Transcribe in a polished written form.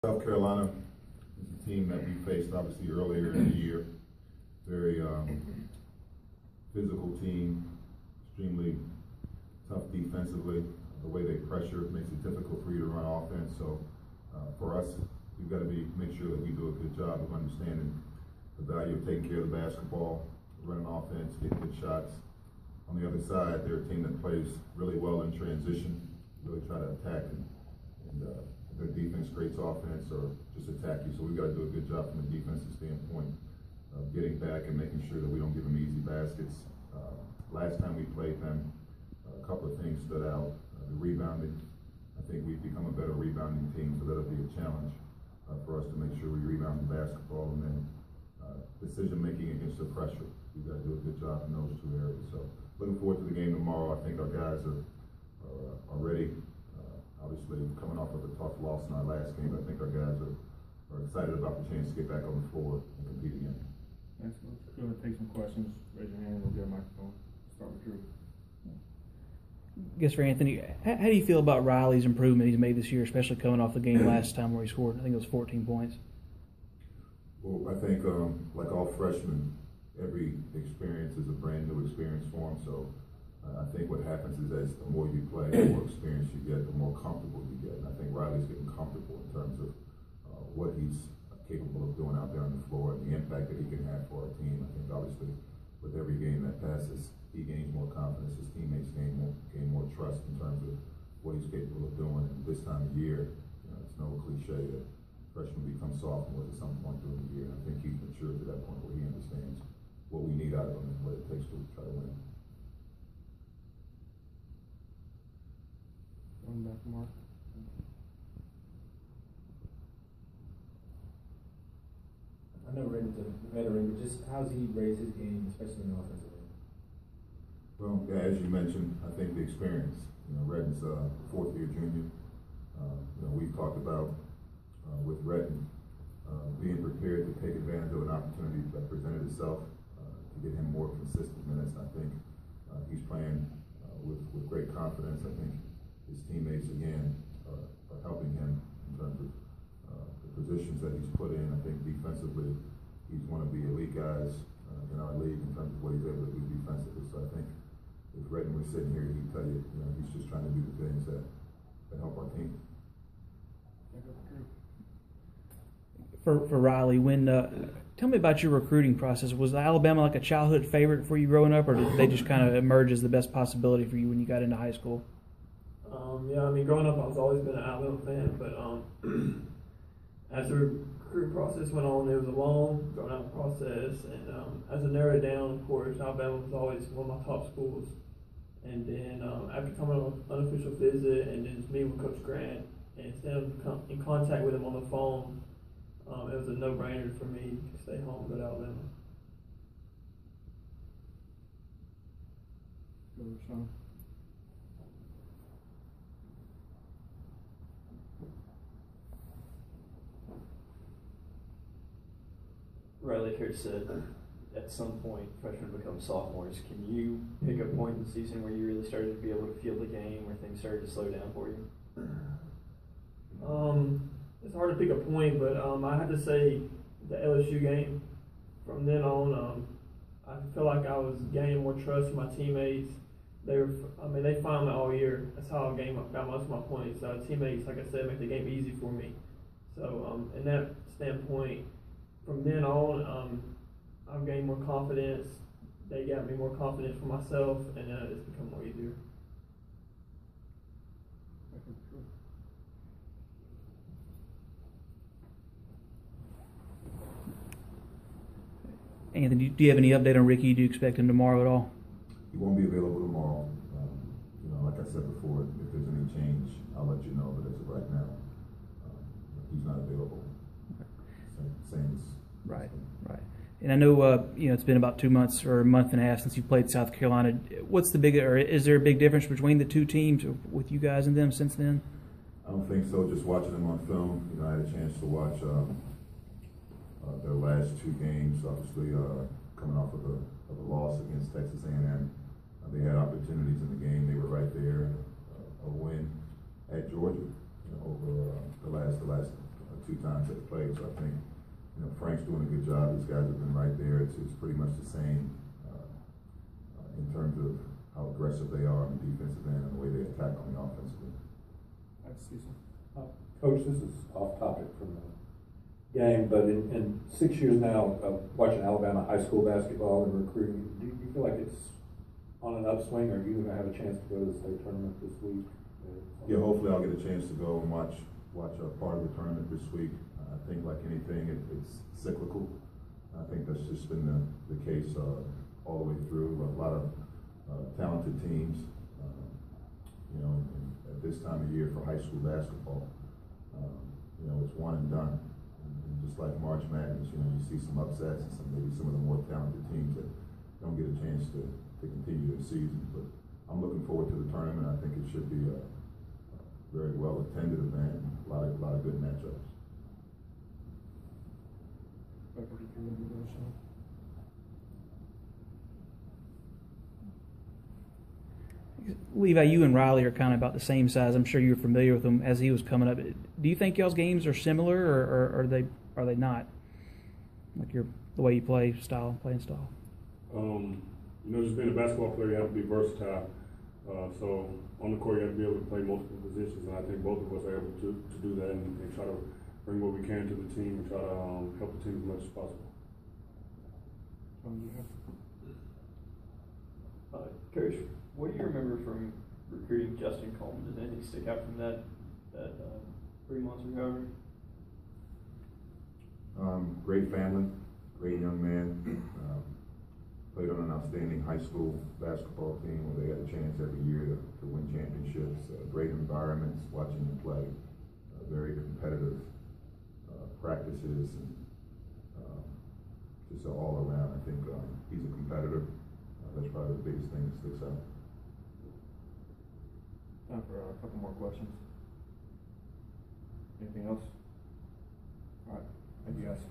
South Carolina is a team that we faced obviously earlier in the year. Very physical team, extremely tough defensively. The way they pressure makes it difficult for you to run offense. So for us, we've got to make sure that we do a good job of understanding the value of taking care of the basketball, running offense, getting good shots. On the other side, they're a team that plays really well in transition, really try to attack and their defense creates offense or just attack you. So we've got to do a good job from a defensive standpoint of getting back and making sure that we don't give them easy baskets. Last time we played them, a couple of things stood out. The rebounding. I think we've become a better rebounding team, so that'll be a challenge for us to make sure we rebound the basketball. And then decision making against the pressure. We've got to do a good job in those two areas. So looking forward to the game tomorrow. I think our guys are ready. Obviously, coming off of a tough loss in our last game, I think our guys are excited about the chance to get back on the floor and compete again. Thanks, Coach. Go ahead and take some questions. Raise your hand. We'll get a microphone. Start with Drew. I guess for Anthony, how do you feel about Riley's improvement he's made this year, especially coming off the game last time where he scored, I think it was 14 points? Well, I think like all freshmen, every experience is a brand new experience for him. So I think what happens is as the more you play, the more experience you get, the more comfortable you get. And I think Riley's getting comfortable in terms of what he's capable of doing out there on the floor and the impact that he can have for our team. I think obviously with every game that passes, he gains more confidence. His teammates gain more trust in terms of what he's capable of doing. And this time of year, it's no cliche that freshmen become sophomores at some point during the year. And I think he's matured to that point where he understands what we need out of him and what it takes to try to win. Going back to Mark. I know Redden's a veteran, but just how's he raised his game, especially in the offensive end? Well, yeah, as you mentioned, I think the experience. Redden's a fourth-year junior. We've talked about with Redden being prepared to take advantage of an opportunity that presented itself to get him more consistent minutes. I think he's playing with great confidence. I think his teammates, again, are helping him in terms of the positions that he's put in. I think defensively, he's one of the elite guys in our league in terms of what he's able to do defensively. So I think if Redden was sitting here, he'd tell you, he's just trying to do the things that help our team. For Riley, tell me about your recruiting process. Was Alabama like a childhood favorite for you growing up, or did they just kind of emerge as the best possibility for you when you got into high school? Yeah, I mean, growing up, I've always been an Alabama fan, but as the recruiting process went on, it was a long, drawn-out process, and as I narrowed it down, of course, Alabama was always one of my top schools. And then after coming on an unofficial visit, and then just meeting with Coach Grant, and staying in contact with him on the phone, it was a no-brainer for me to stay home and go to Alabama. Go to Sean. Riley, Coach said at some point freshmen become sophomores. Can you pick a point in the season where you really started to be able to feel the game, where things started to slow down for you? It's hard to pick a point, but I have to say the LSU game. From then on, I feel like I was gaining more trust from my teammates. They found me all year. That's how I got most of my points. Teammates, like I said, make the game easy for me. So, in that standpoint, from then on, I've gained more confidence. They got me more confidence for myself, and it's become more easier. Anthony, do you have any update on Ricky? Do you expect him tomorrow at all? He won't be available tomorrow. Like I said before, if there's any change, I'll let you know. But as of right now, he's not available. Same as right. And I know it's been about 2 months or a month and a half since you played South Carolina. What's the is there a big difference between the two teams with you guys and them since then? I don't think so. Just watching them on film, I had a chance to watch their last two games. Obviously, coming off of a loss against Texas A&M, they had opportunities in the game. They were right there. A win at Georgia over the last 2 times at the plate. So I think, Frank's doing a good job. These guys have been right there. It's pretty much the same in terms of how aggressive they are on the defensive end and the way they attack on the offensive end. Thanks, Cecil. Coach, this is off topic from the game, but in 6 years now of watching Alabama high school basketball and recruiting, do you feel like it's on an upswing, or are you going to have a chance to go to the state tournament this week? Yeah, hopefully I'll get a chance to go and watch a part of the tournament this week. I think like anything, it's cyclical. I think that's just been the case all the way through. A lot of talented teams, and at this time of year for high school basketball, it's one and done. And just like March Madness, you see some upsets and maybe some of the more talented teams that don't get a chance to continue their season. But I'm looking forward to the tournament. I think it should be a very well attended event. A lot of good matchups. Levi, you and Riley are kind of about the same size. I'm sure you're familiar with him as he was coming up. Do you think y'all's games are similar, or are they not? Like the way you playing style. Just being a basketball player, you have to be versatile. So on the court, you have to be able to play multiple positions, and I think both of us are able to do that and try to bring what we can to the team and try to help the team as much as possible. Coach, what do you remember from recruiting Justin Coleman? Does anything stick out from that 3 months or however? Great family, great young man. Played on an outstanding high school basketball team where they had a chance every year to win championships. Great environments, watching him play. Very competitive practices, and just all around. I think he's a competitor. That's probably the biggest thing that sticks out. Time for a couple more questions. Anything else? All right. Thank you, guys.